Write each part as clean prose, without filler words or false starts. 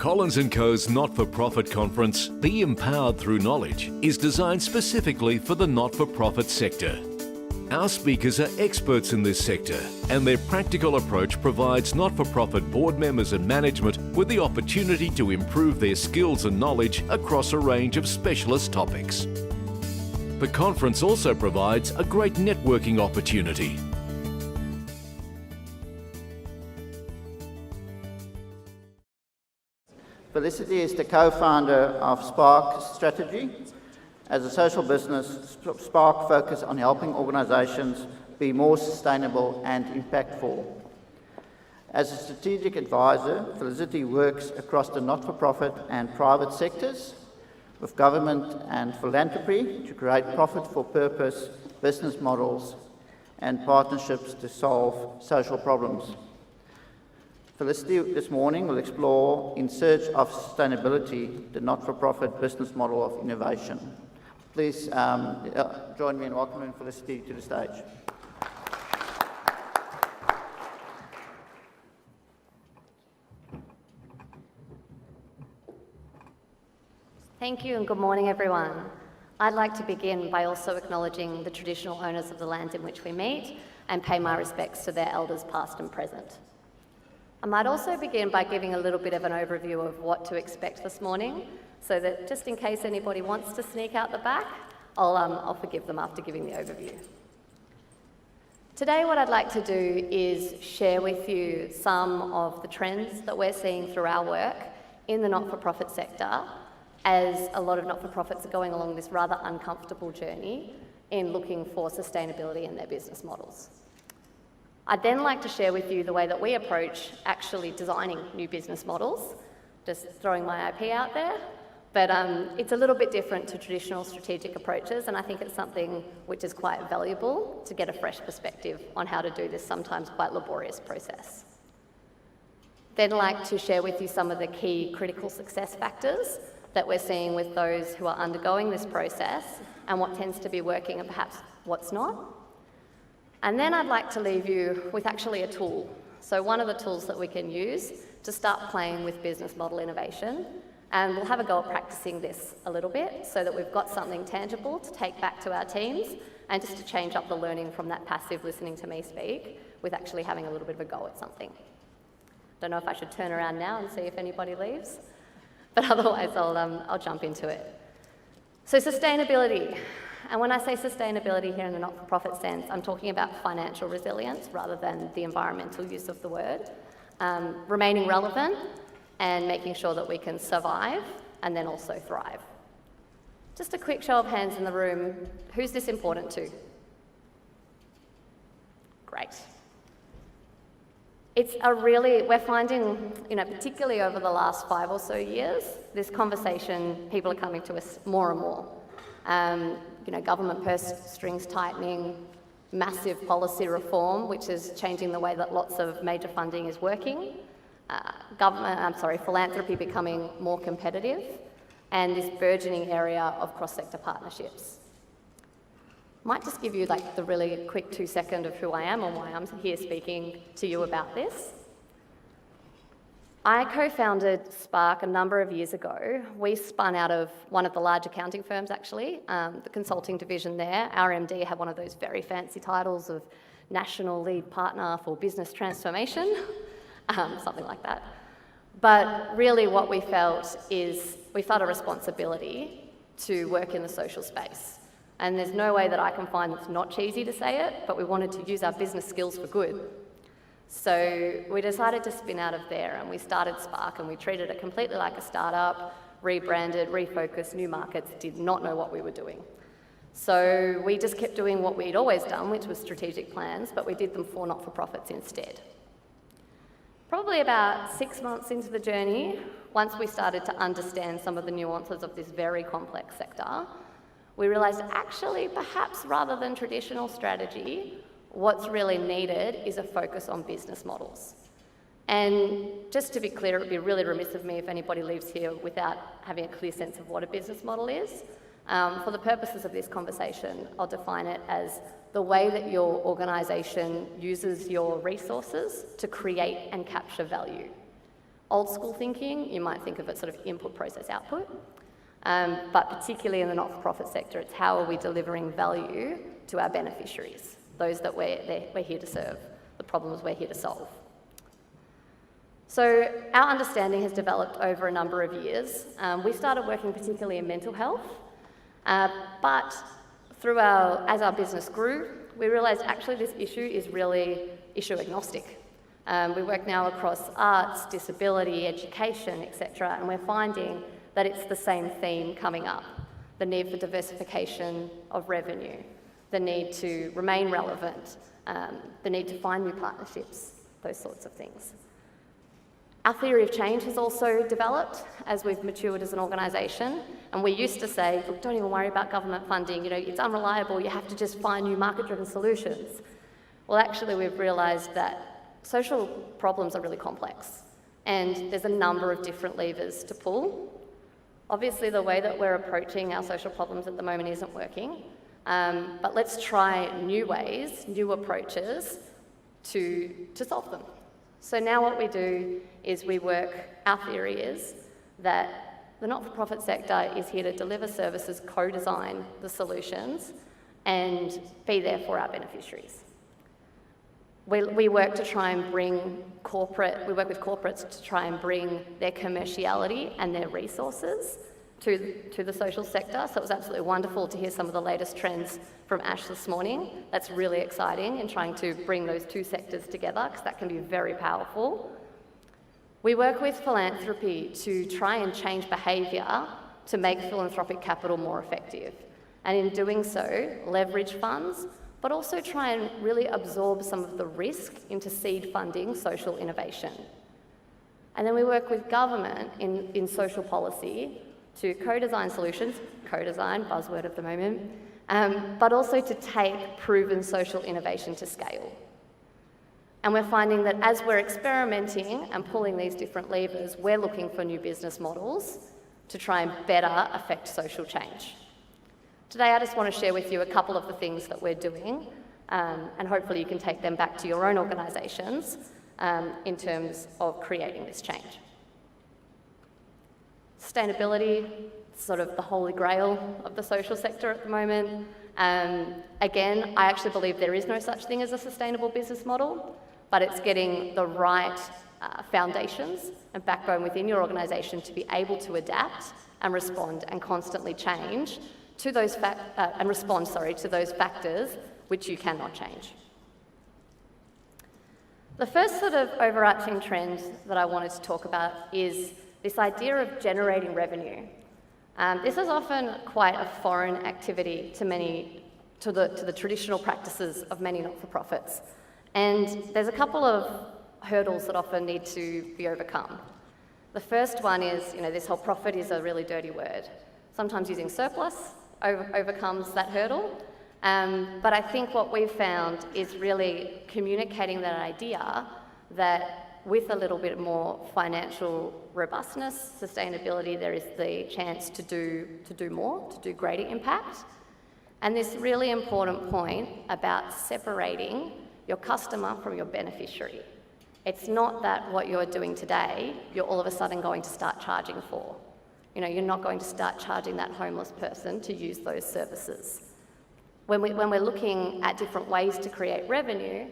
Collins & Co.'s not-for-profit conference, Be Empowered Through Knowledge, is designed specifically for the not-for-profit sector. Our speakers are experts in this sector, and their practical approach provides not-for-profit board members and management with the opportunity to improve their skills and knowledge across a range of specialist topics. The conference also provides a great networking opportunity. Felicity is the co-founder of Spark Strategy. As a social business, Spark focuses on helping organisations be more sustainable and impactful. As a strategic advisor, Felicity works across the not-for-profit and private sectors with government and philanthropy to create profit-for-purpose business models and partnerships to solve social problems. Felicity this morning will explore In Search of Sustainability, the not-for-profit business model of innovation. Please join me in welcoming Felicity to the stage. Thank you and good morning, everyone. I'd like to begin by also acknowledging the traditional owners of the lands in which we meet and pay my respects to their elders past and present. I might also begin by giving a little bit of an overview of what to expect this morning, so that just in case anybody wants to sneak out the back, I'll forgive them after giving the overview. Today what I'd like to do is share with you some of the trends that we're seeing through our work in the not-for-profit sector, as a lot of not-for-profits are going along this rather uncomfortable journey in looking for sustainability in their business models. I'd then like to share with you the way that we approach actually designing new business models, just throwing my IP out there, but it's a little bit different to traditional strategic approaches, and I think it's something which is quite valuable to get a fresh perspective on how to do this sometimes quite laborious process. Then I'd like to share with you some of the key critical success factors that we're seeing with those who are undergoing this process and what tends to be working and perhaps what's not. And then I'd like to leave you with actually a tool. So one of the tools that we can use to start playing with business model innovation, and we'll have a go at practicing this a little bit so that we've got something tangible to take back to our teams and just to change up the learning from that passive listening to me speak with actually having a little bit of a go at something. Don't know if I should turn around now and see if anybody leaves, but otherwise I'll jump into it. So sustainability. And when I say sustainability here in the not-for-profit sense, I'm talking about financial resilience rather than the environmental use of the word. Remaining relevant and making sure that we can survive and then also thrive. Just a quick show of hands in the room. Who's this important to? Great. We're finding, particularly over the last 5 or so years, this conversation, people are coming to us more and more. Government purse strings tightening, massive policy reform, which is changing the way that lots of major funding is working, philanthropy becoming more competitive, and this burgeoning area of cross-sector partnerships. Might just give you the really quick 2-second of who I am and why I'm here speaking to you about this. I co-founded Spark a number of years ago. We spun out of one of the large accounting firms, actually, the consulting division there. Our MD had one of those very fancy titles of National Lead Partner for Business Transformation, something like that. But really what we felt is we felt a responsibility to work in the social space. And there's no way that I can find that's not cheesy to say it, but we wanted to use our business skills for good. So we decided to spin out of there and we started Spark and we treated it completely like a startup, rebranded, refocused, new markets, did not know what we were doing. So we just kept doing what we'd always done, which was strategic plans, but we did them for not-for-profits instead. Probably about 6 months into the journey, once we started to understand some of the nuances of this very complex sector, we realised actually perhaps rather than traditional strategy, what's really needed is a focus on business models. And just to be clear, it would be really remiss of me if anybody leaves here without having a clear sense of what a business model is. For the purposes of this conversation, I'll define it as the way that your organisation uses your resources to create and capture value. Old school thinking, you might think of it sort of input, process, output. But particularly in the not-for-profit sector, it's how are we delivering value to our beneficiaries, those that we're here to serve, the problems we're here to solve. So our understanding has developed over a number of years. We started working particularly in mental health, but as our business grew, we realised actually this issue is really issue agnostic. We work now across arts, disability, education, etc., and we're finding that it's the same theme coming up: the need for diversification of revenue, the need to remain relevant, the need to find new partnerships, those sorts of things. Our theory of change has also developed as we've matured as an organisation, and we used to say, look, don't even worry about government funding, it's unreliable, you have to just find new market-driven solutions. Well, actually, we've realised that social problems are really complex, and there's a number of different levers to pull. Obviously, the way that we're approaching our social problems at the moment isn't working, but let's try new ways, new approaches to solve them. So now what we do is our theory is that the not-for-profit sector is here to deliver services, co-design the solutions, and be there for our beneficiaries. We work with corporates to try and bring their commerciality and their resources to the social sector. So it was absolutely wonderful to hear some of the latest trends from Ash this morning. That's really exciting in trying to bring those two sectors together, because that can be very powerful. We work with philanthropy to try and change behaviour to make philanthropic capital more effective. And in doing so, leverage funds, but also try and really absorb some of the risk into seed funding social innovation. And then we work with government in social policy to co-design solutions, co-design, buzzword of the moment, but also to take proven social innovation to scale. And we're finding that as we're experimenting and pulling these different levers, we're looking for new business models to try and better affect social change. Today, I just want to share with you a couple of the things that we're doing, and hopefully you can take them back to your own organisations in terms of creating this change. Sustainability, sort of the holy grail of the social sector at the moment. Again, I actually believe there is no such thing as a sustainable business model, but it's getting the right foundations and backbone within your organisation to be able to adapt and respond and constantly change to those to those factors which you cannot change. The first sort of overarching trend that I wanted to talk about is this idea of generating revenue. This is often quite a foreign activity to the traditional practices of many not-for-profits. And there's a couple of hurdles that often need to be overcome. The first one is, this whole profit is a really dirty word. Sometimes using surplus overcomes that hurdle. But I think what we've found is really communicating that idea that with a little bit more financial robustness, sustainability, there is the chance to do more, to do greater impact. And this really important point about separating your customer from your beneficiary. It's not that what you're doing today, you're all of a sudden going to start charging for. You're not going to start charging that homeless person to use those services. When we're looking at different ways to create revenue,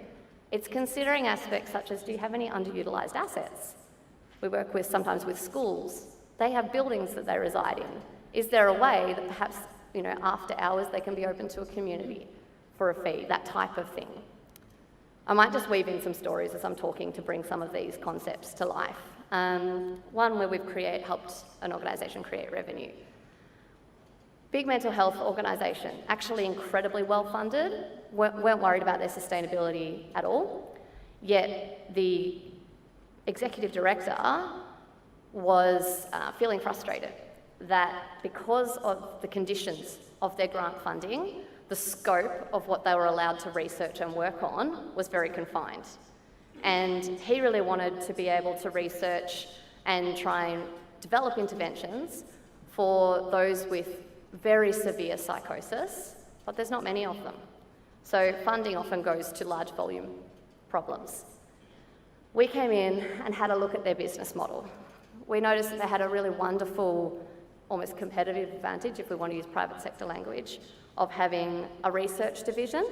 it's considering aspects such as, do you have any underutilised assets? We work sometimes with schools. They have buildings that they reside in. Is there a way that perhaps, after hours they can be open to a community for a fee, that type of thing? I might just weave in some stories as I'm talking to bring some of these concepts to life. One where we've helped an organisation create revenue. Big mental health organisation, actually incredibly well funded, weren't worried about their sustainability at all, yet the executive director was feeling frustrated that because of the conditions of their grant funding, the scope of what they were allowed to research and work on was very confined. And he really wanted to be able to research and try and develop interventions for those with very severe psychosis, but there's not many of them. So funding often goes to large volume problems. we came in and had a look at their business model. We noticed that they had a really wonderful, almost competitive advantage, if we want to use private sector language, of having a research division,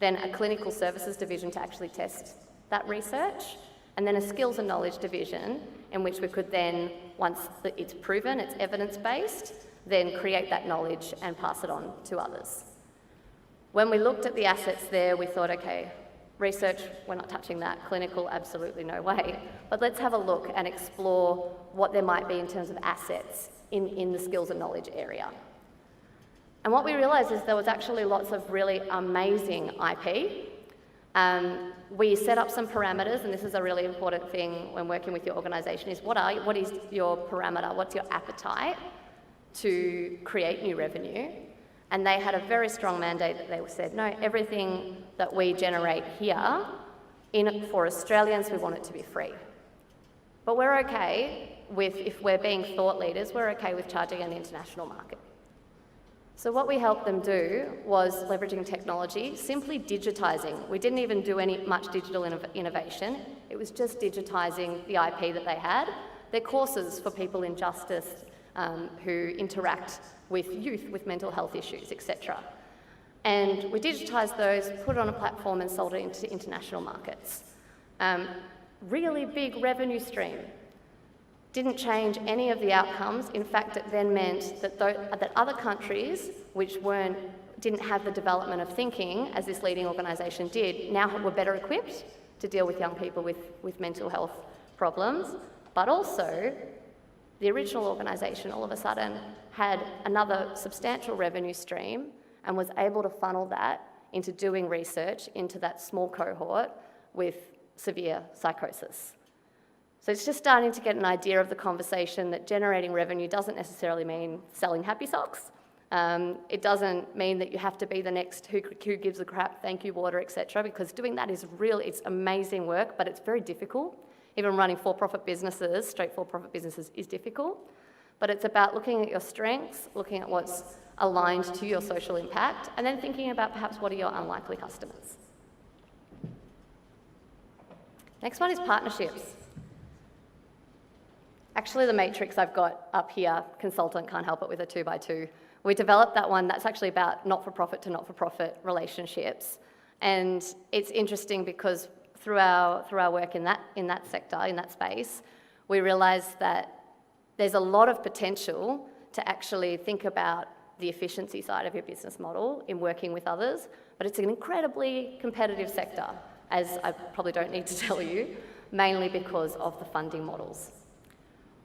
then a clinical services division to actually test that research, and then a skills and knowledge division in which we could then, once it's proven, it's evidence-based, then create that knowledge and pass it on to others. When we looked at the assets there, we thought, okay, research, we're not touching that. Clinical, absolutely no way. But let's have a look and explore what there might be in terms of assets in the skills and knowledge area. And what we realised is there was actually lots of really amazing IP. We set up some parameters, and this is a really important thing when working with your organisation, is what is your parameter, what's your appetite to create new revenue? And they had a very strong mandate that they said, no, everything that we generate here, for Australians, we want it to be free. But we're okay with, if we're being thought leaders, we're okay with charging an international market. So what we helped them do was leveraging technology, simply digitising. We didn't even do much digital innovation. It was just digitising the IP that they had. Their courses for people in justice who interact with youth with mental health issues, etc. And we digitised those, put it on a platform and sold it into international markets. Really big revenue stream. Didn't change any of the outcomes. In fact, it then meant that other countries which didn't have the development of thinking as this leading organisation did, now were better equipped to deal with young people with mental health problems. But also, the original organisation all of a sudden had another substantial revenue stream and was able to funnel that into doing research into that small cohort with severe psychosis. So it's just starting to get an idea of the conversation that generating revenue doesn't necessarily mean selling happy socks. It doesn't mean that you have to be the next who gives a crap, thank you water, etc. Because doing that is it's amazing work, but it's very difficult. Even running for-profit businesses, straight for-profit businesses, is difficult. But it's about looking at your strengths, looking at what's aligned to your social impact, and then thinking about perhaps what are your unlikely customers. Next one is partnerships. Actually, the matrix I've got up here, consultant can't help it with a 2x2. We developed that one. That's actually about not-for-profit to not-for-profit relationships. And it's interesting because through our work in that sector, in that space, we realised that there's a lot of potential to actually think about the efficiency side of your business model in working with others, but it's an incredibly competitive sector, as I probably don't need to tell you, mainly because of the funding models.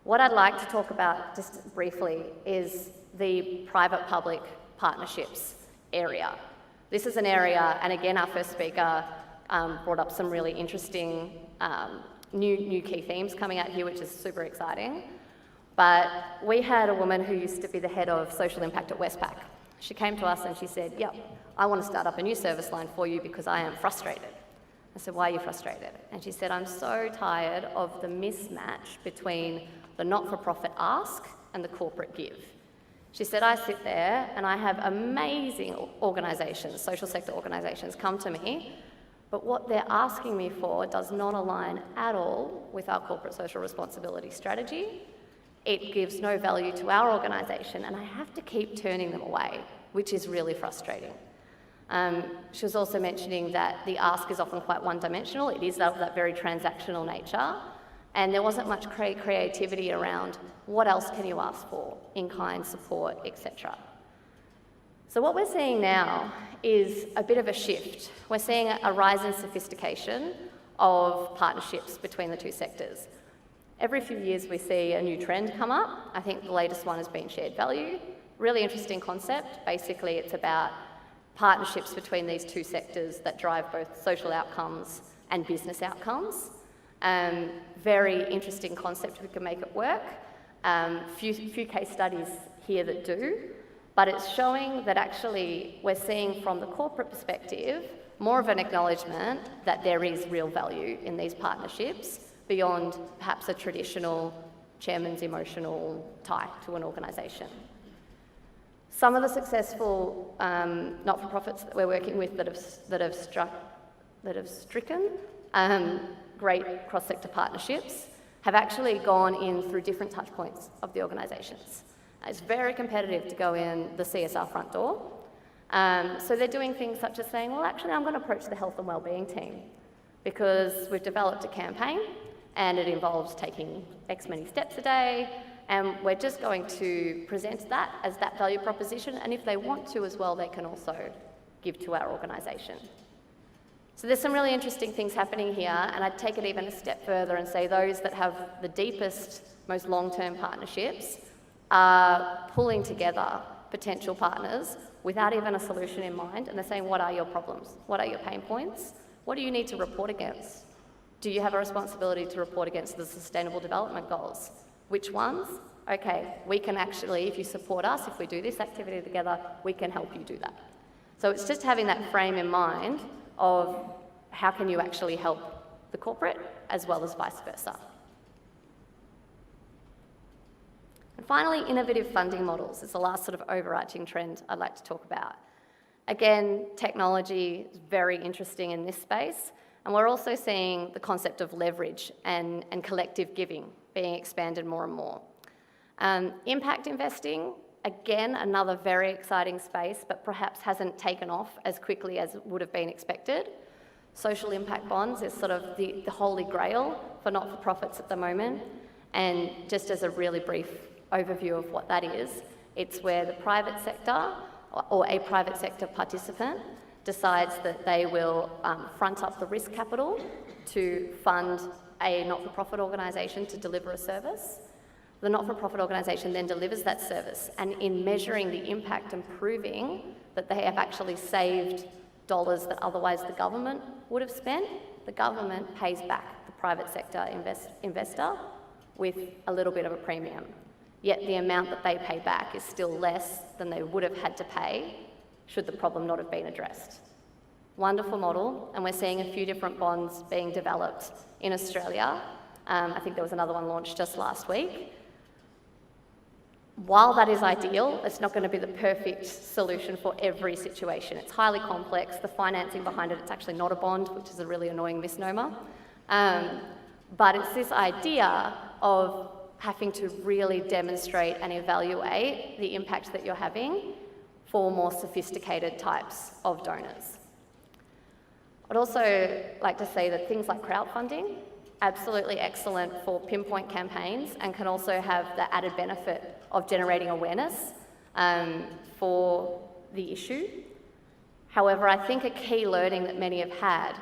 What I'd like to talk about just briefly is the private-public partnerships area. This is an area, and again, our first speaker brought up some really interesting new key themes coming out here, which is super exciting. But we had a woman who used to be the head of social impact at Westpac. She came to us and she said, yep, I want to start up a new service line for you because I am frustrated. I said, why are you frustrated? And she said, I'm so tired of the mismatch between the not-for-profit ask and the corporate give. She said, I sit there and I have amazing organisations, social sector organisations come to me, but what they're asking me for does not align at all with our corporate social responsibility strategy. It gives no value to our organisation, and I have to keep turning them away, which is really frustrating. She was also mentioning that the ask is often quite one-dimensional. It is of that very transactional nature, and there wasn't much creativity around what else can you ask for, in-kind support, etc. So what we're seeing now is a bit of a shift. We're seeing a rise in sophistication of partnerships between the two sectors. Every few years we see a new trend come up. I think the latest one has been shared value. Really interesting concept. Basically, it's about partnerships between these two sectors that drive both social outcomes and business outcomes. Very interesting concept. We can make it work. Few case studies here that do, but it's showing that actually we're seeing from the corporate perspective more of an acknowledgement that there is real value in these partnerships beyond perhaps a traditional chairman's emotional tie to an organisation. Some of the successful not-for-profits that we're working with that have struck that have stricken great cross-sector partnerships have actually gone in through different touch points of the organisations. It's very competitive to go in the CSR front door. So they're doing things such as saying, well, actually, I'm going to approach the health and wellbeing team because we've developed a campaign and it involves taking X many steps a day, and we're just going to present that as that value proposition, and if they want to as well, they can also give to our organisation. So there's some really interesting things happening here, and I'd take it even a step further and say those that have the deepest, most long-term partnerships are pulling together potential partners without even a solution in mind, and they're saying, what are your problems? What are your pain points? What do you need to report against? Do you have a responsibility to report against the Sustainable Development Goals? Which ones? Okay, we can actually, if you support us, if we do this activity together, we can help you do that. So it's just having that frame in mind of how can you actually help the corporate as well as vice versa. And finally, innovative funding models is the last sort of overarching trend I'd like to talk about. Again, technology is very interesting in this space, and we're also seeing the concept of leverage and collective giving being expanded more and more. Impact investing, again, another very exciting space, but perhaps hasn't taken off as quickly as would have been expected. Social impact bonds is sort of the holy grail for not-for-profits at the moment, and just as a really brief overview of what that is, it's where the private sector or a private sector participant decides that they will front up the risk capital to fund a not-for-profit organisation to deliver a service. The not-for-profit organisation then delivers that service, and in measuring the impact and proving that they have actually saved dollars that otherwise the government would have spent, the government pays back the private sector investor with a little bit of a premium. Yet the amount that they pay back is still less than they would have had to pay should the problem not have been addressed. Wonderful model, and we're seeing a few different bonds being developed in Australia. I think there was another one launched just last week. While that is ideal, it's not going to be the perfect solution for every situation. It's highly complex. The financing behind it, it's actually not a bond, which is a really annoying misnomer. But it's this idea of having to really demonstrate and evaluate the impact that you're having for more sophisticated types of donors. I'd also like to say that things like crowdfunding, absolutely excellent for pinpoint campaigns and can also have the added benefit of generating awareness for the issue. However, I think a key learning that many have had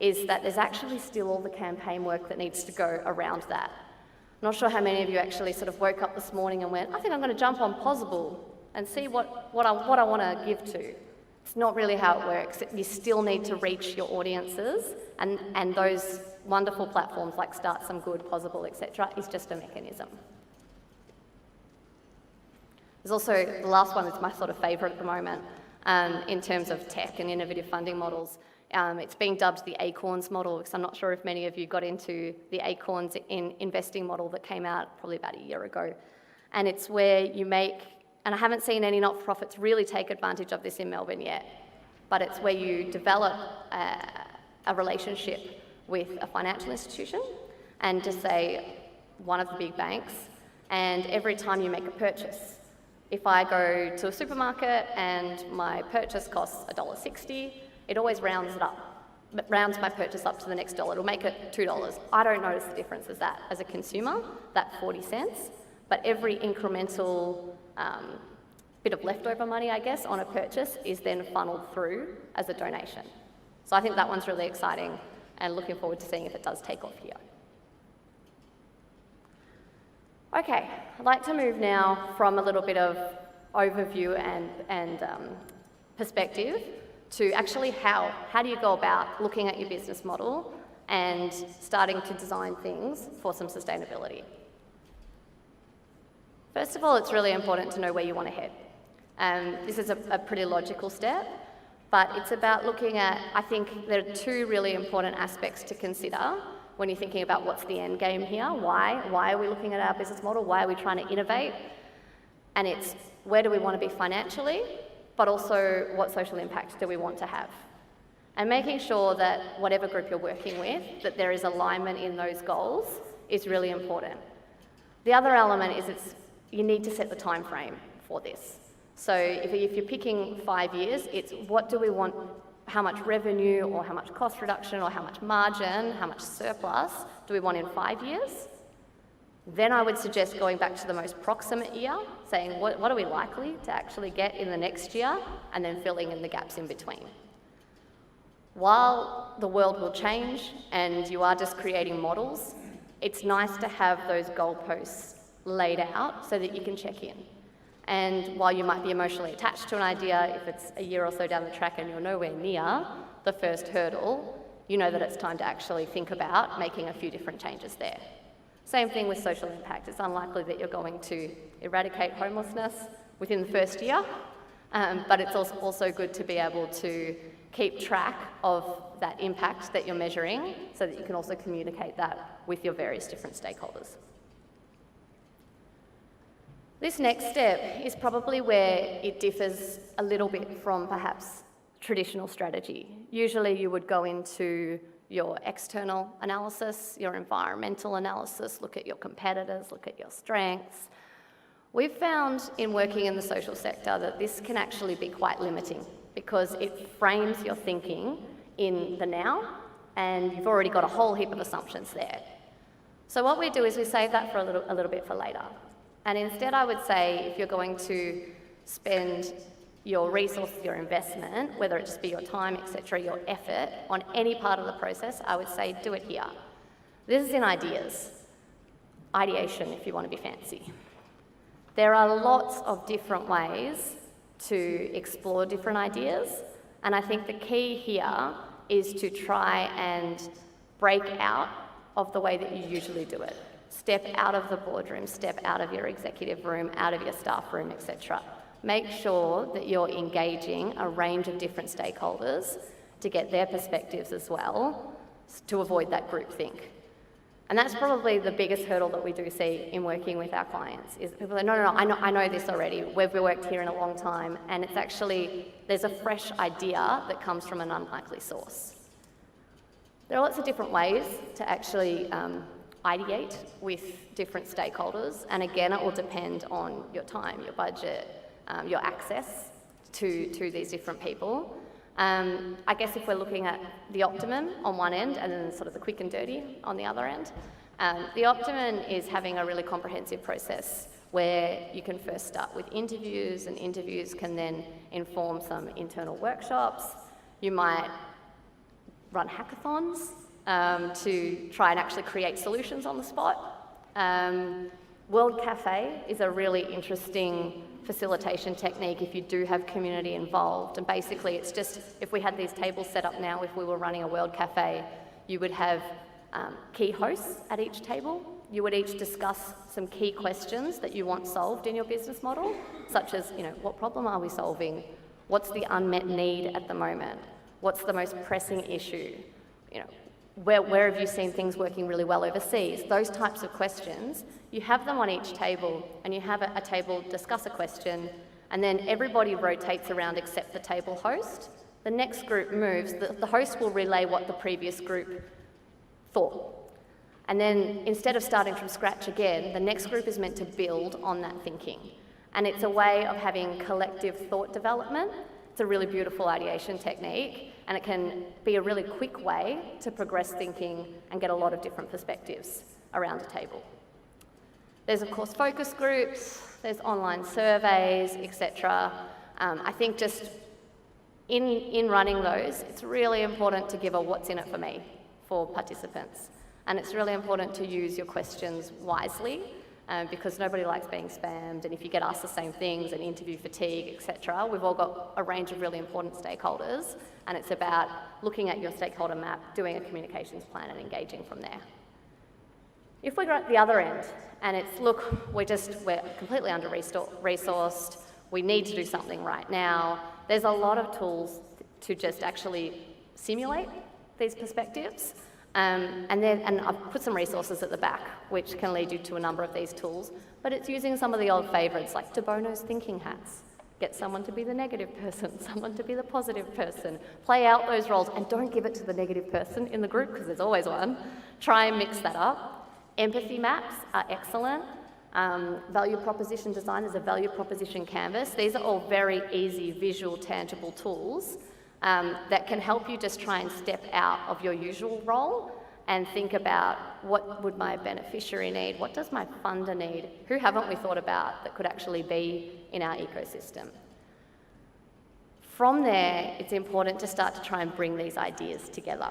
is that there's actually still all the campaign work that needs to go around that. I'm not sure how many of you actually sort of woke up this morning and went, I think I'm going to jump on Possible and see what I want to give to. It's not really how it works. You still need to reach your audiences, and those wonderful platforms like Start Some Good, Possible, etc. is just a mechanism. There's also, the last one is my sort of favourite at the moment in terms of tech and innovative funding models. It's being dubbed the Acorns model, because I'm not sure if many of you got into the Acorns in investing model that came out probably about a year ago. And it's where you make, and I haven't seen any not-for-profits really take advantage of this in Melbourne yet, but it's where you develop a relationship with a financial institution and just say one of the big banks, and every time you make a purchase, if I go to a supermarket and my purchase costs $1.60, it always rounds my purchase up to the next dollar. It'll make it $2. I don't notice the difference as a consumer, that 40 cents, but every incremental bit of leftover money, I guess, on a purchase is then funneled through as a donation. So I think that one's really exciting and looking forward to seeing if it does take off here. Okay, I'd like to move now from a little bit of overview and perspective to actually how do you go about looking at your business model and starting to design things for some sustainability. First of all, it's really important to know where you want to head. This is a pretty logical step, but it's about looking at, I think there are two really important aspects to consider when you're thinking about what's the end game here. Why are we looking at our business model? Why are we trying to innovate? And it's where do we want to be financially, but also what social impact do we want to have? And making sure that whatever group you're working with, that there is alignment in those goals is really important. The other element is you need to set the time frame for this. So if you're picking 5 years, it's what do we want, how much revenue or how much cost reduction or how much margin, how much surplus do we want in 5 years? Then I would suggest going back to the most proximate year, saying what are we likely to actually get in the next year, and then filling in the gaps in between. While the world will change and you are just creating models, it's nice to have those goalposts laid out so that you can check in. And while you might be emotionally attached to an idea, if it's a year or so down the track and you're nowhere near the first hurdle, you know that it's time to actually think about making a few different changes there. Same thing with social impact. It's unlikely that you're going to eradicate homelessness within the first year, but it's also good to be able to keep track of that impact that you're measuring so that you can also communicate that with your various different stakeholders. This next step is probably where it differs a little bit from perhaps traditional strategy. Usually you would go into your external analysis, your environmental analysis, look at your competitors, look at your strengths. We've found in working in the social sector that this can actually be quite limiting because it frames your thinking in the now and you've already got a whole heap of assumptions there. So what we do is we save that for a little bit for later. And instead I would say if you're going to spend your resources, your investment, whether it just be your time, etc., your effort on any part of the process, I would say do it here. This is in ideas. Ideation, if you want to be fancy. There are lots of different ways to explore different ideas, and I think the key here is to try and break out of the way that you usually do it. Step out of the boardroom, step out of your executive room, out of your staff room, etc. Make sure that you're engaging a range of different stakeholders to get their perspectives as well, to avoid that groupthink. And that's probably the biggest hurdle that we do see in working with our clients, is people say, no, I know this already. We've worked here in a long time, and it's actually, there's a fresh idea that comes from an unlikely source. There are lots of different ways to actually ideate with different stakeholders, and again, it will depend on your time, your budget, your access to these different people. I guess if we're looking at the optimum on one end and then sort of the quick and dirty on the other end, the optimum is having a really comprehensive process where you can first start with interviews, and interviews can then inform some internal workshops. You might run hackathons to try and actually create solutions on the spot. World Cafe is a really interesting facilitation technique if you do have community involved, and basically it's just, if we had these tables set up now, if we were running a World Cafe, you would have key hosts at each table. You would each discuss some key questions that you want solved in your business model, such as, what problem are we solving? What's the unmet need at the moment? What's the most pressing issue? Where have you seen things working really well overseas? Those types of questions, you have them on each table, and you have a table discuss a question, and then everybody rotates around except the table host. The next group moves, the host will relay what the previous group thought. And then instead of starting from scratch again, the next group is meant to build on that thinking. And it's a way of having collective thought development. It's a really beautiful ideation technique, and it can be a really quick way to progress thinking and get a lot of different perspectives around a table. There's of course focus groups, there's online surveys, etc. I think just in running those, it's really important to give a what's in it for me for participants. And it's really important to use your questions wisely, because nobody likes being spammed, and if you get asked the same things and interview fatigue, etc., we've all got a range of really important stakeholders, and it's about looking at your stakeholder map, doing a communications plan and engaging from there. If we're at the other end and it's, look, we're completely under-resourced, we need to do something right now, there's a lot of tools to just actually simulate these perspectives. And I've put some resources at the back, which can lead you to a number of these tools, but it's using some of the old favourites like De Bono's thinking hats. Get someone to be the negative person, someone to be the positive person. Play out those roles and don't give it to the negative person in the group because there's always one. Try and mix that up. Empathy maps are excellent. Value proposition design is a value proposition canvas. These are all very easy, visual, tangible tools that can help you just try and step out of your usual role and think about what would my beneficiary need, what does my funder need, who haven't we thought about that could actually be in our ecosystem. From there, it's important to start to try and bring these ideas together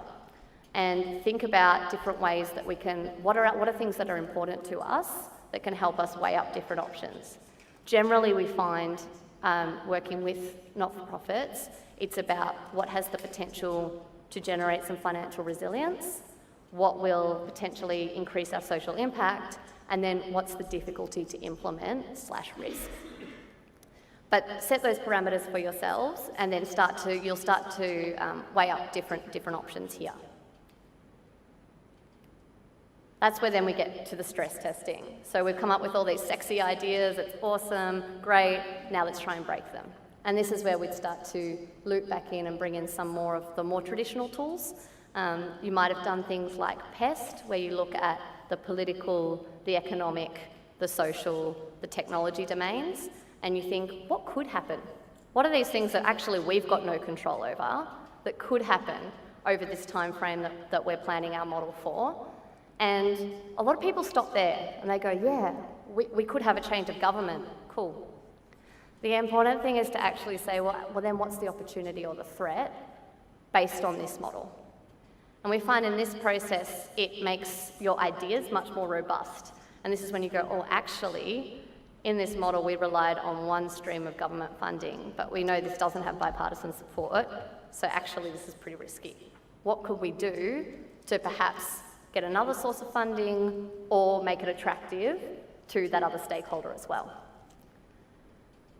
and think about different ways that we can, what are things that are important to us that can help us weigh up different options. Generally, we find working with not-for-profits, it's about what has the potential to generate some financial resilience, what will potentially increase our social impact, and then what's the difficulty to implement / risk. But set those parameters for yourselves, and then you'll start to weigh up different options here. That's where then we get to the stress testing. So we've come up with all these sexy ideas, it's awesome, great, now let's try and break them. And this is where we'd start to loop back in and bring in some more of the more traditional tools. You might have done things like PEST, where you look at the political, the economic, the social, the technology domains, and you think, what could happen? What are these things that actually we've got no control over that could happen over this time frame that we're planning our model for? And a lot of people stop there and they go, yeah, we could have a change of government, cool. The important thing is to actually say, well then what's the opportunity or the threat based on this model? And we find in this process, it makes your ideas much more robust. And this is when you go, oh, actually, in this model, we relied on one stream of government funding, but we know this doesn't have bipartisan support, so actually this is pretty risky. What could we do to perhaps get another source of funding or make it attractive to that other stakeholder as well?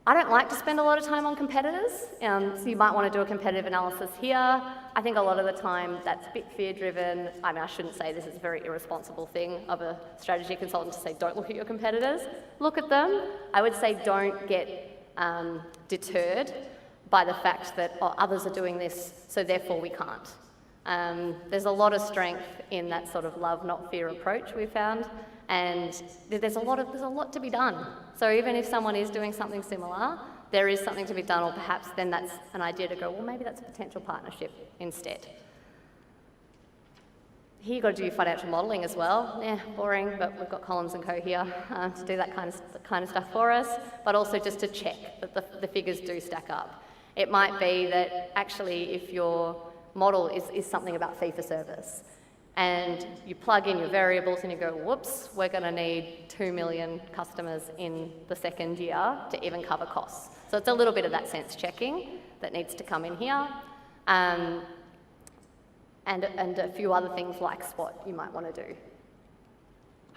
I don't like to spend a lot of time on competitors, so you might want to do a competitive analysis here. I think a lot of the time that's a bit fear-driven. I mean, I shouldn't say this is a very irresponsible thing of a strategy consultant to say don't look at your competitors. Look at them. I would say don't get deterred by the fact that others are doing this, so therefore we can't. There's a lot of strength in that sort of love, not fear approach we found. And there's a lot to be done. So even if someone is doing something similar, there is something to be done, or perhaps then that's an idea to go, well, maybe that's a potential partnership instead. Here you've got to do financial modelling as well. Yeah, boring, but we've got Collins and Co here to do that kind of stuff for us, but also just to check that the figures do stack up. It might be that actually if your model is something about fee for service, and you plug in your variables and you go, whoops, we're going to need 2 million customers in the second year to even cover costs. So it's a little bit of that sense checking that needs to come in here. And a few other things like SWOT you might want to do.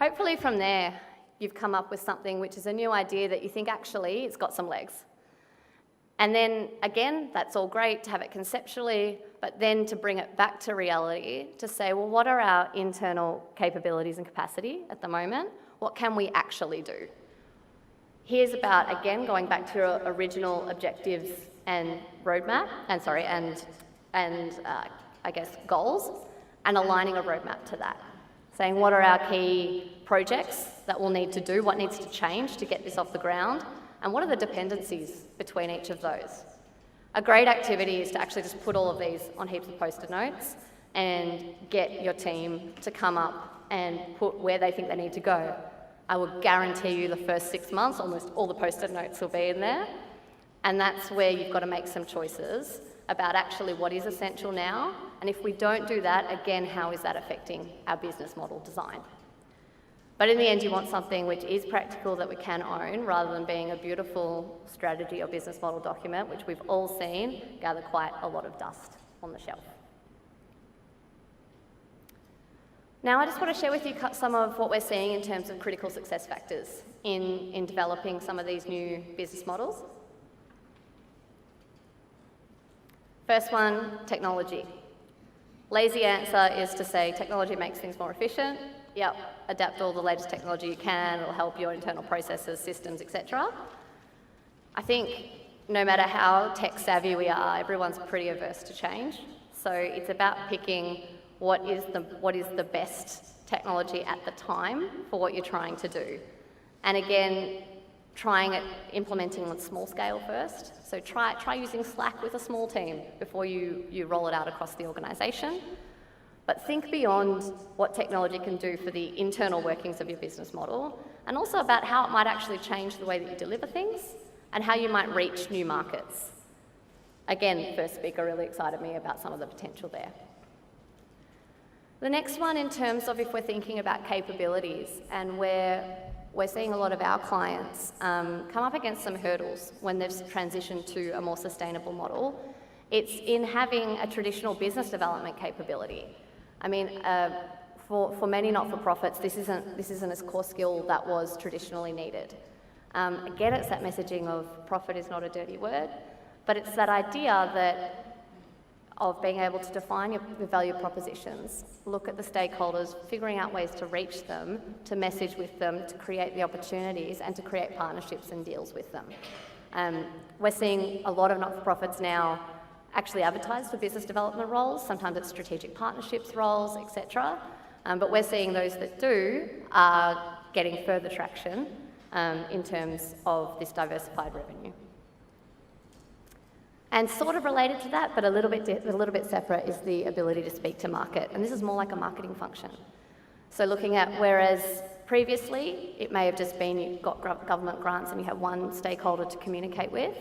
Hopefully from there, you've come up with something which is a new idea that you think actually it's got some legs. And then again, that's all great to have it conceptually, but then to bring it back to reality, to say, well, what are our internal capabilities and capacity at the moment? What can we actually do? Here's about, again, going back to your original objectives and roadmap, I guess goals, and aligning a roadmap to that. Saying what are our key projects that we'll need to do, what needs to change to get this off the ground, and what are the dependencies between each of those? A great activity is to actually just put all of these on heaps of post-it notes and get your team to come up and put where they think they need to go. I will guarantee you the first 6 months, almost all the post-it notes will be in there. And that's where you've got to make some choices about actually what is essential now. And if we don't do that, again, how is that affecting our business model design? But in the end, you want something which is practical that we can own, rather than being a beautiful strategy or business model document, which we've all seen gather quite a lot of dust on the shelf. Now, I just want to share with you some of what we're seeing in terms of critical success factors in developing some of these new business models. First one, technology. Lazy answer is to say technology makes things more efficient. Yep, adapt all the latest technology you can, it'll help your internal processes, systems, etc. I think no matter how tech savvy we are, everyone's pretty averse to change. So it's about picking what is the best technology at the time for what you're trying to do. And again, implementing on small scale first. So try using Slack with a small team before you roll it out across the organisation. But think beyond what technology can do for the internal workings of your business model, and also about how it might actually change the way that you deliver things and how you might reach new markets. Again, the first speaker really excited me about some of the potential there. The next one, in terms of if we're thinking about capabilities, and we're seeing a lot of our clients come up against some hurdles when they've transitioned to a more sustainable model. It's in having a traditional business development capability. I mean, for many not-for-profits, this isn't a core skill that was traditionally needed. Again, it's that messaging of profit is not a dirty word, but it's that idea of being able to define your value propositions, look at the stakeholders, figuring out ways to reach them, to message with them, to create the opportunities, and to create partnerships and deals with them. We're seeing a lot of not-for-profits now actually advertise for business development roles. Sometimes it's strategic partnerships roles, etc. But we're seeing those that do are getting further traction in terms of this diversified revenue. And sort of related to that, but a little bit separate, is the ability to speak to market. And this is more like a marketing function. So looking at, whereas previously it may have just been you've got government grants and you have one stakeholder to communicate with,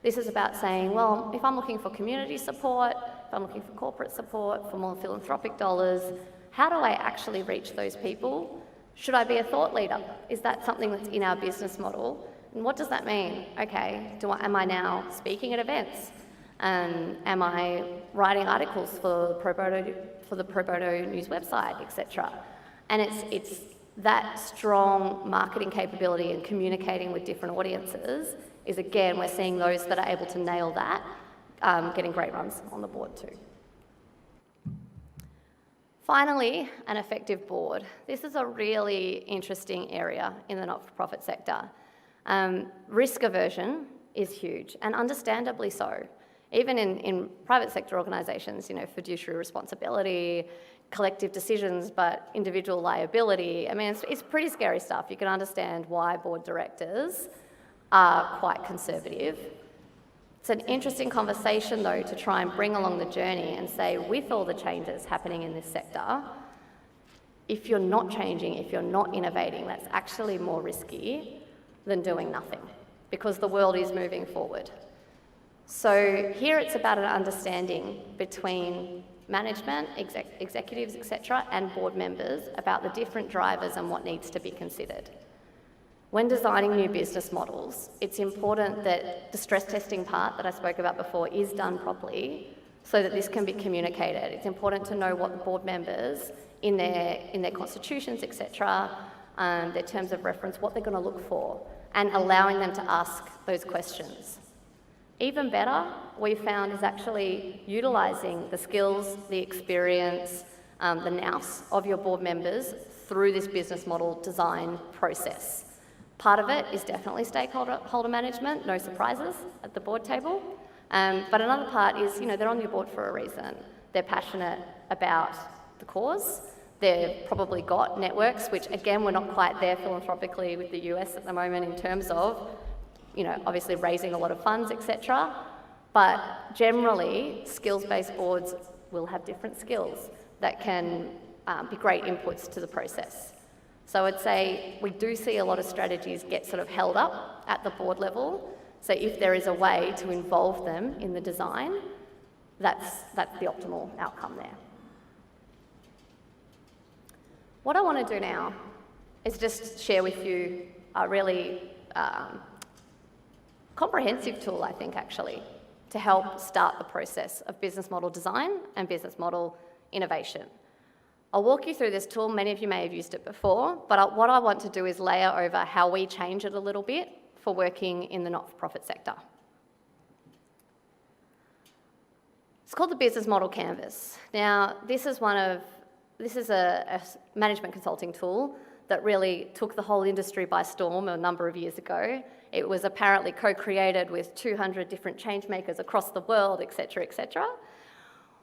this is about saying, well, if I'm looking for community support, if I'm looking for corporate support, for more philanthropic dollars, how do I actually reach those people? Should I be a thought leader? Is that something that's in our business model? And what does that mean? Okay, am I now speaking at events? Am I writing articles for the Pro Bono News website, etc.? And it's that strong marketing capability and communicating with different audiences is, again, we're seeing those that are able to nail that, getting great runs on the board too. Finally, an effective board. This is a really interesting area in the not-for-profit sector. Risk aversion is huge, and understandably so. Even in private sector organisations, fiduciary responsibility, collective decisions, but individual liability. I mean, it's pretty scary stuff. You can understand why board directors are quite conservative. It's an interesting conversation, though, to try and bring along the journey and say, with all the changes happening in this sector, if you're not changing, if you're not innovating, that's actually more risky than doing nothing, because the world is moving forward. So here it's about an understanding between management, executives, etc., and board members about the different drivers and what needs to be considered. When designing new business models, it's important that the stress testing part that I spoke about before is done properly so that this can be communicated. It's important to know what the board members in their constitutions, etc., their terms of reference, what they're going to look for, and allowing them to ask those questions. Even better, we found, is actually utilising the skills, the experience, the nous of your board members through this business model design process. Part of it is definitely stakeholder management, no surprises at the board table. But another part is, they're on your board for a reason. They're passionate about the cause. They've probably got networks, which again, we're not quite there philanthropically with the US at the moment in terms of, obviously raising a lot of funds, etc. But generally, skills-based boards will have different skills that can be great inputs to the process. So I'd say we do see a lot of strategies get sort of held up at the board level. So if there is a way to involve them in the design, that's the optimal outcome there. What I want to do now is just share with you a really comprehensive tool, I think, actually, to help start the process of business model design and business model innovation. I'll walk you through this tool. Many of you may have used it before, but what I want to do is layer over how we change it a little bit for working in the not-for-profit sector. It's called the Business Model Canvas. Now, this is a management consulting tool that really took the whole industry by storm a number of years ago. It was apparently co-created with 200 different change makers across the world, etc., etc.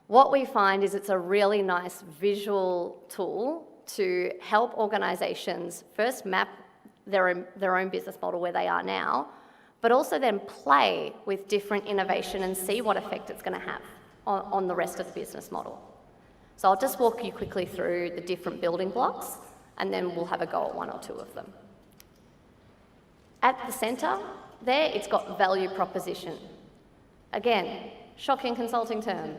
What we find is it's a really nice visual tool to help organisations first map their own business model where they are now, but also then play with different innovation and see what effect it's going to have on the rest of the business model. So I'll just walk you quickly through the different building blocks, and then we'll have a go at one or two of them. At the centre there, it's got value proposition. Again, shocking consulting term.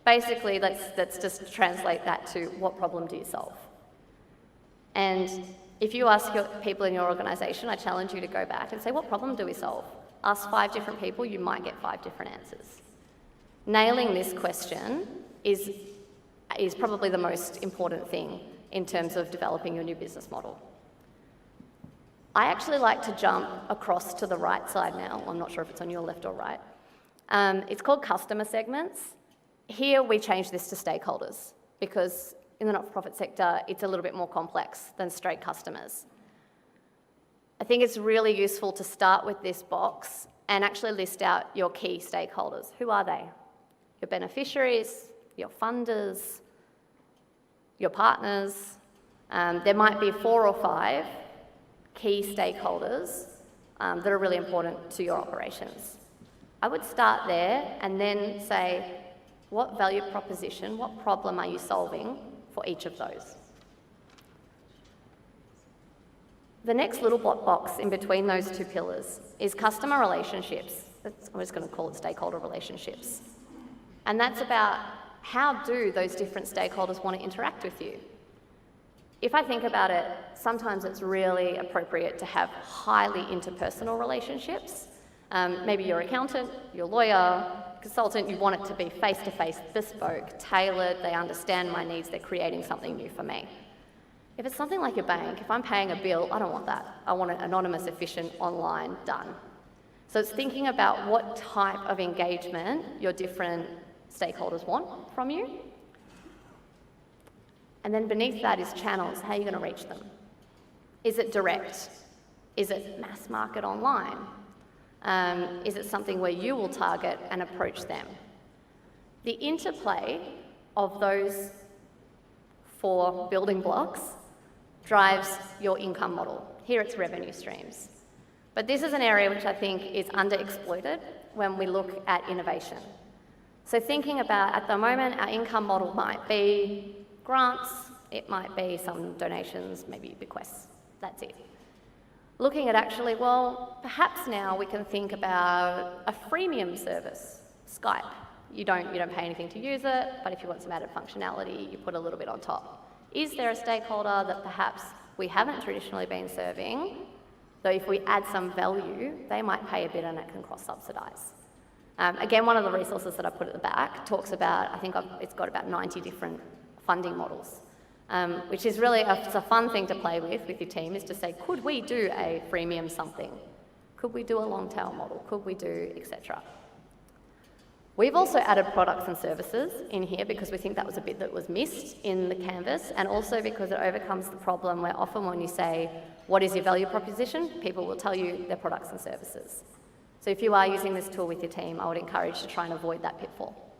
Basically, let's just translate that to what problem do you solve? And if you ask people in your organisation, I challenge you to go back and say, what problem do we solve? Ask 5 different people, you might get 5 different answers. Nailing this question is probably the most important thing in terms of developing your new business model. I actually like to jump across to the right side now. I'm not sure if it's on your left or right. It's called customer segments. Here we change this to stakeholders because in the not-for-profit sector, it's a little bit more complex than straight customers. I think it's really useful to start with this box and actually list out your key stakeholders. Who are they? Your beneficiaries, your funders, your partners. There might be 4 or 5 key stakeholders that are really important to your operations. I would start there and then say, what value proposition, what problem are you solving for each of those? The next little box in between those 2 pillars is customer relationships. I'm just going to call it stakeholder relationships. And that's about how do those different stakeholders want to interact with you? If I think about it, sometimes it's really appropriate to have highly interpersonal relationships. Maybe your accountant, your lawyer, consultant, you want it to be face-to-face, bespoke, tailored, they understand my needs, they're creating something new for me. If it's something like your bank, if I'm paying a bill, I don't want that. I want it anonymous, efficient, online, done. So it's thinking about what type of engagement your different stakeholders want from you. And then beneath that is channels. How are you going to reach them? Is it direct? Is it mass market online? Is it something where you will target and approach them? The interplay of those 4 building blocks drives your income model. Here it's revenue streams. But this is an area which I think is underexploited when we look at innovation. So thinking about, at the moment, our income model might be grants, it might be some donations, maybe bequests, that's it. Looking at actually, well, perhaps now we can think about a freemium service, Skype. You don't pay anything to use it, but if you want some added functionality, you put a little bit on top. Is there a stakeholder that perhaps we haven't traditionally been serving, though if we add some value, they might pay a bit and it can cross-subsidise? Again, one of the resources that I put at the back talks about, I think it's got about 90 different funding models, which is really it's a fun thing to play with your team, is to say, could we do a freemium something? Could we do a long tail model? Could we do etc.? We've also added products and services in here because we think that was a bit that was missed in the canvas, and also because it overcomes the problem where often when you say, what is your value proposition? People will tell you their products and services. So if you are using this tool with your team, I would encourage you to try and avoid that pitfall.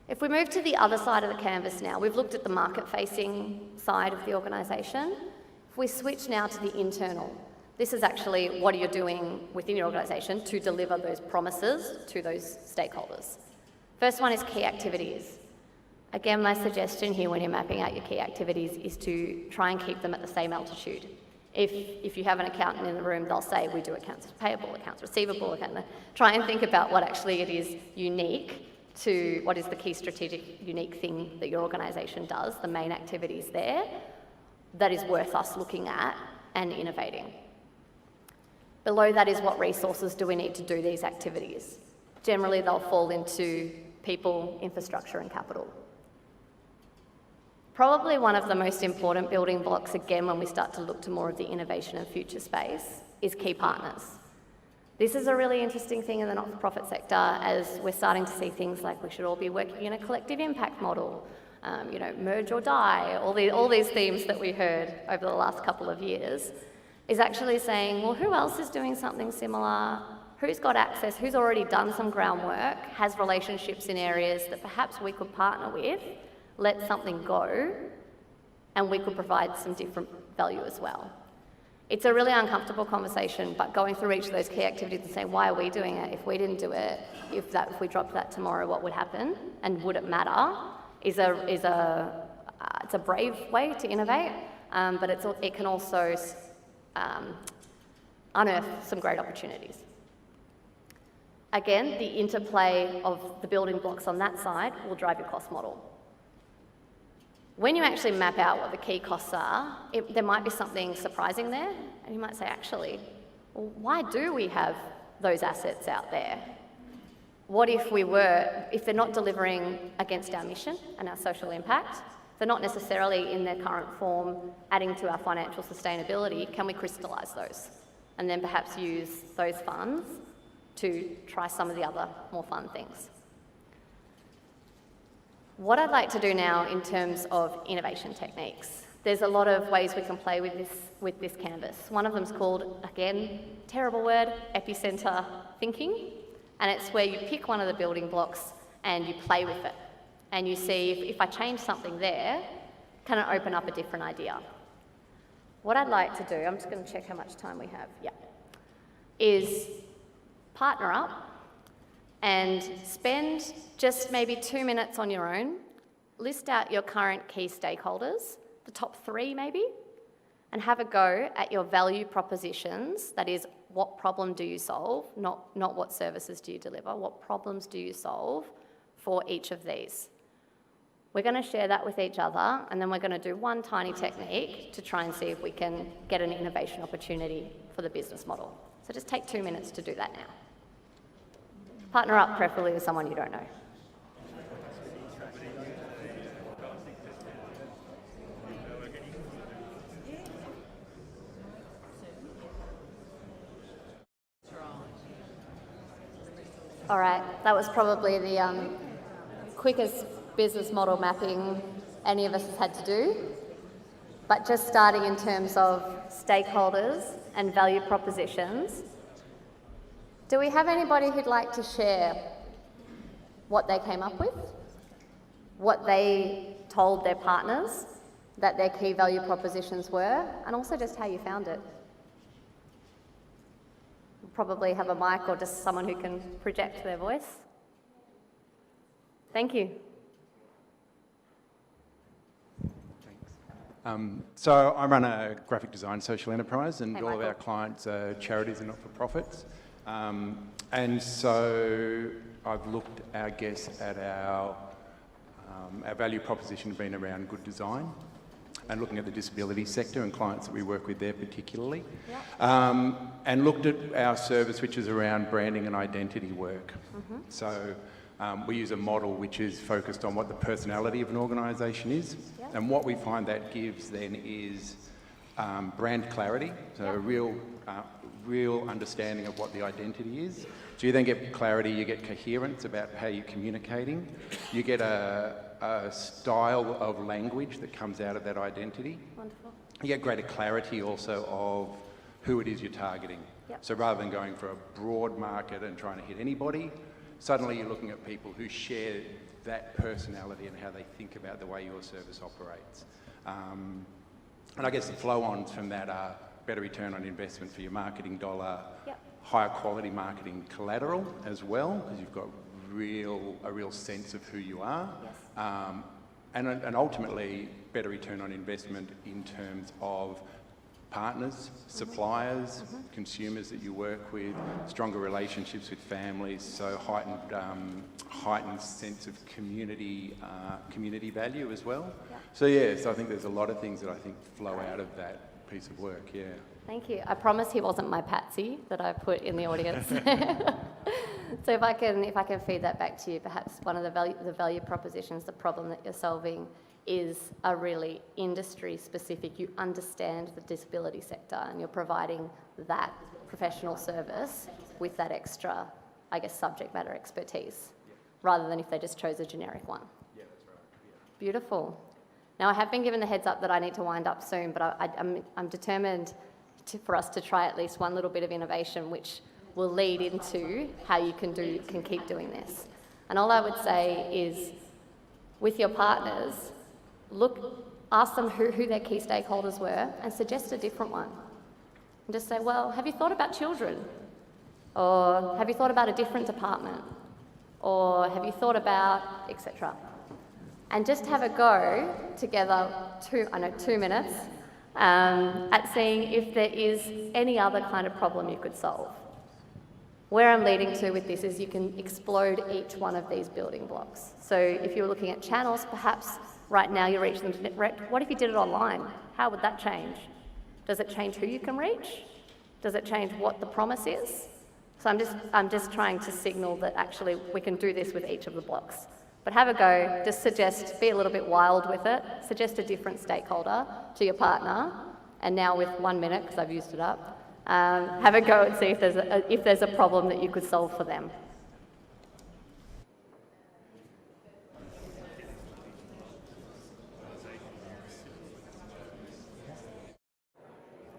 If we move to the other side of the canvas now, we've looked at the market-facing side of the organisation. If we switch now to the internal, this is actually what you're doing within your organisation to deliver those promises to those stakeholders. First one is key activities. Again, my suggestion here when you're mapping out your key activities is to try and keep them at the same altitude. If you have an accountant in the room, they'll say, we do accounts payable, accounts receivable, try and think about what actually it is unique to what is the key strategic unique thing that your organisation does, the main activities there, that is worth us looking at and innovating. Below that is what resources do we need to do these activities. Generally, they'll fall into people, infrastructure and capital. Probably one of the most important building blocks, again, when we start to look to more of the innovation and future space, is key partners. This is a really interesting thing in the not-for-profit sector, as we're starting to see things like we should all be working in a collective impact model. merge or die, all these themes that we heard over the last couple of years, is actually saying, well, who else is doing something similar? Who's got access? Who's already done some groundwork, has relationships in areas that perhaps we could partner with, let something go, and we could provide some different value as well. It's a really uncomfortable conversation, but going through each of those key activities and saying, why are we doing it? If we didn't do it, if we dropped that tomorrow, what would happen? And would it matter? It's a brave way to innovate, but it can also unearth some great opportunities. Again, the interplay of the building blocks on that side will drive your cost model. When you actually map out what the key costs are, there might be something surprising there, and you might say, actually, well, why do we have those assets out there? What if they're not delivering against our mission and our social impact, they're not necessarily in their current form adding to our financial sustainability, can we crystallise those? And then perhaps use those funds to try some of the other more fun things. What I'd like to do now in terms of innovation techniques, there's a lot of ways we can play with this canvas. One of them is called, again, terrible word, epicenter thinking. And it's where you pick one of the building blocks and you play with it. And you see if I change something there, can it open up a different idea? What I'd like to do, I'm just going to check how much time we have, is partner up and spend just maybe 2 minutes on your own, list out your current key stakeholders, the top 3 maybe, and have a go at your value propositions. That is, what problem do you solve, not what services do you deliver, what problems do you solve for each of these. We're going to share that with each other, and then we're going to do one tiny technique to try and see if we can get an innovation opportunity for the business model. So just take 2 minutes to do that now. Partner up, preferably with someone you don't know. All right, that was probably the quickest business model mapping any of us has had to do. But just starting in terms of stakeholders and value propositions, do we have anybody who'd like to share what they came up with, what they told their partners that their key value propositions were, and also just how you found it? We'll probably have a mic or just someone who can project their voice. Thank you. So I run a graphic design social enterprise, and Hey, all of Michael. our clients are charities and not-for-profits. And so I've looked, I guess, at our value proposition being around good design, and looking at the disability sector and clients that we work with there particularly. Yep. And looked at our service, which is around branding and identity work. So we use a model which is focused on what the personality of an organisation is. Yep. And what we find that gives then is brand clarity, so a real understanding of what the identity is. So you then get clarity, you get coherence about how you're communicating, you get a style of language that comes out of that identity. Wonderful. You get greater clarity also of who it is you're targeting. Yep. So rather than going for a broad market and trying to hit anybody, suddenly you're looking at people who share that personality and how they think about the way your service operates. And I guess the flow-ons from that are better return on investment for your marketing dollar, Yep. higher quality marketing collateral as well, because you've got a real sense of who you are. Yes. And ultimately, better return on investment in terms of partners, suppliers, consumers that you work with, stronger relationships with families, so heightened sense of community value as well. Yeah. So I think there's a lot of things that I think flow out of that piece of work, yeah. Thank you. I promise he wasn't my patsy that I put in the audience. So if I can feed that back to you, perhaps one of the value propositions, the problem that you're solving is a really industry specific. You understand the disability sector and you're providing that professional service with that extra, I guess, subject matter expertise, rather than if they just chose a generic one. Yeah, that's right. Beautiful. Now, I have been given the heads up that I need to wind up soon, but I'm determined for us to try at least one little bit of innovation, which will lead into how you can keep doing this. And all I would say is, with your partners, ask them who their key stakeholders were and suggest a different one. And just say, well, have you thought about children? Or have you thought about a different department? Or have you thought about, etc. And just have a go together, 2 minutes, at seeing if there is any other kind of problem you could solve. Where I'm leading to with this is you can explode each one of these building blocks. So if you're looking at channels, perhaps right now you're reaching them direct. What if you did it online? How would that change? Does it change who you can reach? Does it change what the promise is? So I'm just trying to signal that actually we can do this with each of the blocks. But have a go, just suggest, be a little bit wild with it, suggest a different stakeholder to your partner, and now with 1 minute, because I've used it up, have a go and see if there's a problem that you could solve for them.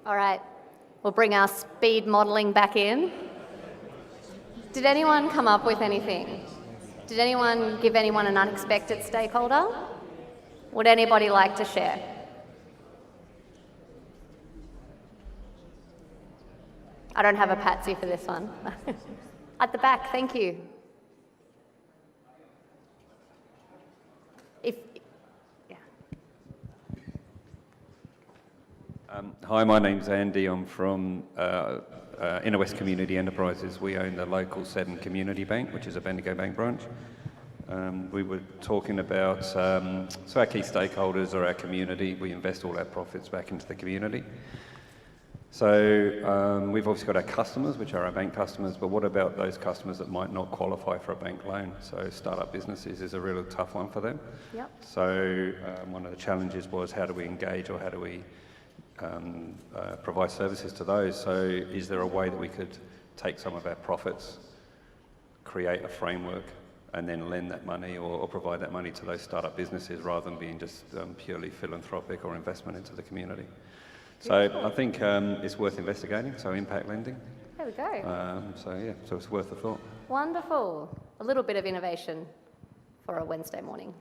All right, we'll bring our speed modelling back in. Did anyone come up with anything? Did anyone give anyone an unexpected stakeholder? Would anybody like to share? I don't have a patsy for this one. At the back, thank you. Hi, my name's Andy. I'm from Inner West Community Enterprises. We own the local Seddon Community Bank, which is a Bendigo Bank branch. We were talking about, so our key stakeholders are our community. We invest all our profits back into the community. So we've obviously got our customers, which are our bank customers, but what about those customers that might not qualify for a bank loan? So startup businesses is a really tough one for them. Yep. So one of the challenges was, how do we engage, or how do we provide services to those? So is there a way that we could take some of our profits, create a framework, and then lend that money or provide that money to those startup businesses, rather than being just purely philanthropic or investment into the community? So I think it's worth investigating, so impact lending. There we go. So it's worth a thought. Wonderful. A little bit of innovation for a Wednesday morning.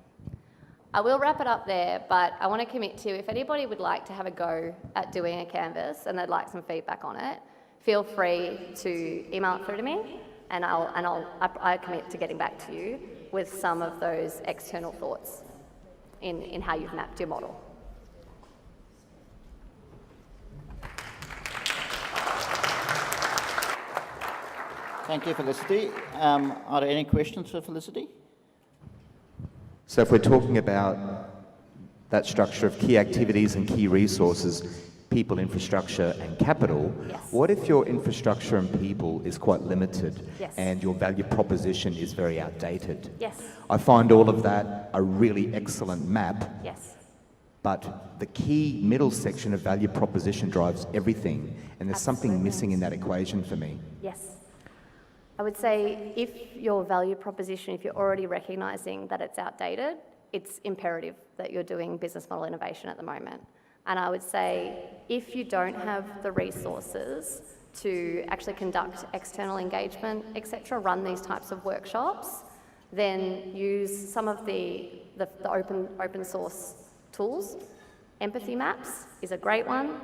I will wrap it up there, but I want to commit to, if anybody would like to have a go at doing a canvas and they'd like some feedback on it, feel free to email it through to me, and I commit to getting back to you with some of those external thoughts in how you've mapped your model. Thank you, Felicity. Are there any questions for Felicity? So if we're talking about that structure of key activities and key resources, people, infrastructure and capital, yes. What if your infrastructure and people is quite limited, yes. and your value proposition is very outdated? Yes. I find all of that a really excellent map. Yes. But the key middle section of value proposition drives everything, and there's something missing in that equation for me. Yes. I would say if your value proposition, if you're already recognising that it's outdated, it's imperative that you're doing business model innovation at the moment. And I would say if you don't have the resources to actually conduct external engagement, etc., run these types of workshops, then use some of the open source tools. Empathy maps is a great one.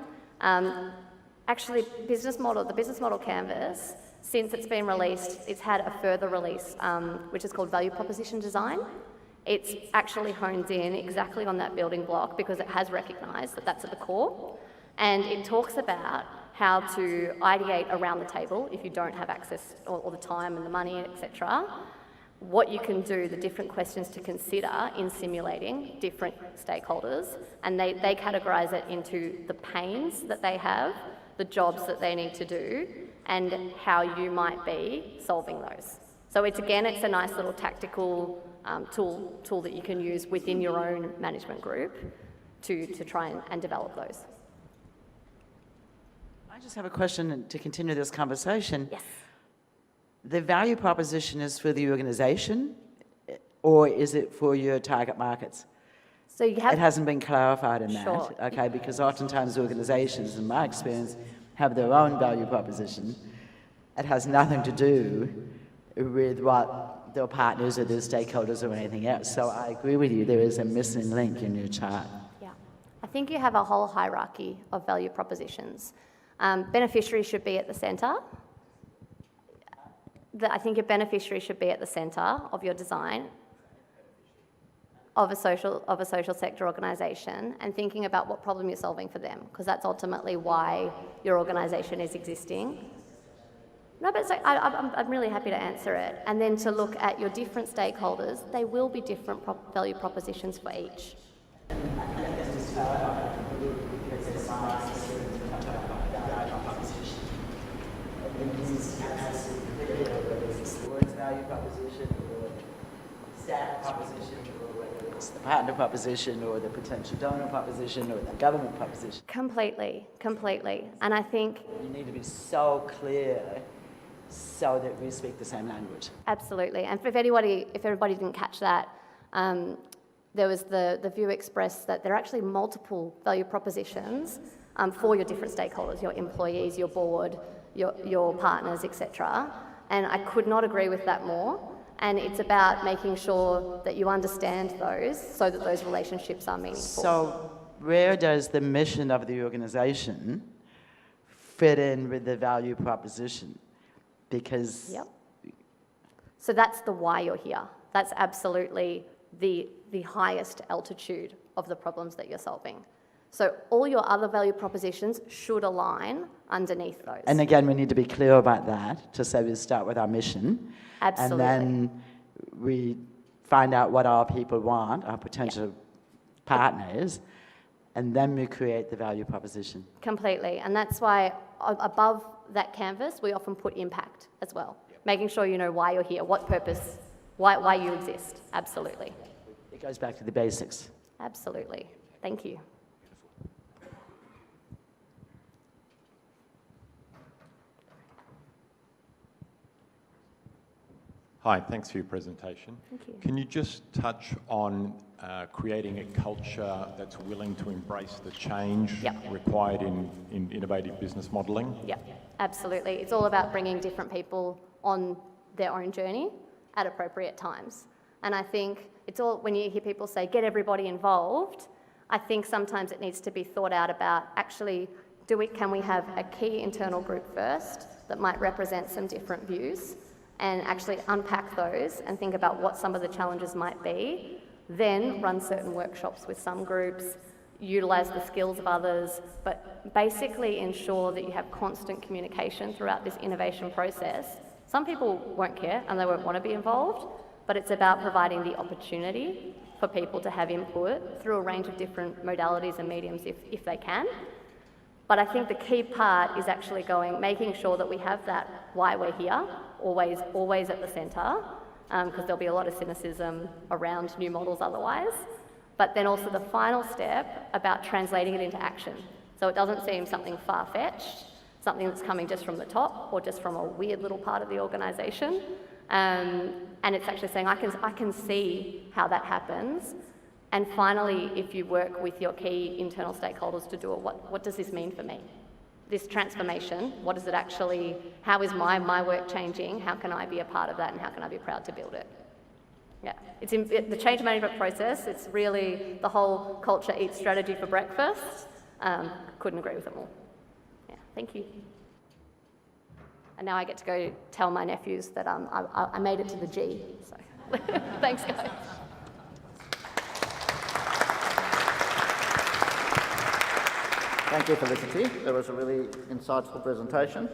Actually, the business model canvas, since it's been released, it's had a further release, which is called Value Proposition Design. It's actually honed in exactly on that building block because it has recognised that that's at the core. And it talks about how to ideate around the table if you don't have access or the time and the money, etc. What you can do, the different questions to consider in simulating different stakeholders. And they categorise it into the pains that they have, the jobs that they need to do, and how you might be solving those. So it's a nice little tactical tool that you can use within your own management group to try and develop those. I just have a question to continue this conversation. Yes. The value proposition is for the organisation, or is it for your target markets? So you have... It hasn't been clarified in that, Sure. okay, because oftentimes organisations, in my experience, have their own value proposition. It has nothing to do with what their partners or their stakeholders or anything else. So I agree with you, there is a missing link in your chart. Yeah. I think you have a whole hierarchy of value propositions. Beneficiaries should be at the centre. I think your beneficiary should be at the centre of your design of a social sector organisation, and thinking about what problem you're solving for them, because that's ultimately why your organisation is existing. No, but it's like, I'm really happy to answer it. And then to look at your different stakeholders, they will be different value propositions for each. Value proposition or staff proposition, or whether it's the partner proposition or the potential donor proposition or the government proposition. Completely. And I think... You need to be so clear so that we speak the same language. Absolutely. And if everybody didn't catch that, there was the view expressed that there are actually multiple value propositions for your different stakeholders, your employees, your board, your partners, etc. And I could not agree with that more. And it's about making sure that you understand those so that those relationships are meaningful. So where does the mission of the organisation fit in with the value proposition? Because... Yep. So that's the why you're here. That's absolutely the highest altitude of the problems that you're solving. So all your other value propositions should align underneath those. And again, we need to be clear about that, to say we start with our mission. Absolutely. And then we find out what our people want, our potential partners, and then we create the value proposition. Completely. And that's why above that canvas, we often put impact as well. Making sure you know why you're here, what purpose, why you exist. Absolutely. It goes back to the basics. Absolutely. Thank you. Hi, thanks for your presentation. Thank you. Can you just touch on creating a culture that's willing to embrace the change required in innovative business modelling? Yeah, absolutely. It's all about bringing different people on their own journey at appropriate times. And I think it's all, when you hear people say, get everybody involved, I think sometimes it needs to be thought out about actually, can we have a key internal group first that might represent some different views, and actually unpack those and think about what some of the challenges might be, then run certain workshops with some groups, utilise the skills of others, but basically ensure that you have constant communication throughout this innovation process. Some people won't care and they won't want to be involved, but it's about providing the opportunity for people to have input through a range of different modalities and mediums if they can. But I think the key part is actually making sure that we have that why we're here, always at the centre, because there'll be a lot of cynicism around new models otherwise. But then also the final step about translating it into action. So it doesn't seem something far-fetched, something that's coming just from the top or just from a weird little part of the organisation. And it's actually saying, I can see how that happens. And finally, if you work with your key internal stakeholders to do it, what does this mean for me? This transformation, what is it actually, how is my work changing? How can I be a part of that and how can I be proud to build it? Yeah, it's the change management process, it's really the whole culture eats strategy for breakfast. Couldn't agree with it more. Yeah, thank you. And now I get to go tell my nephews that I made it to the G, so thanks guys. Thank you, Felicity. That was a really insightful presentation.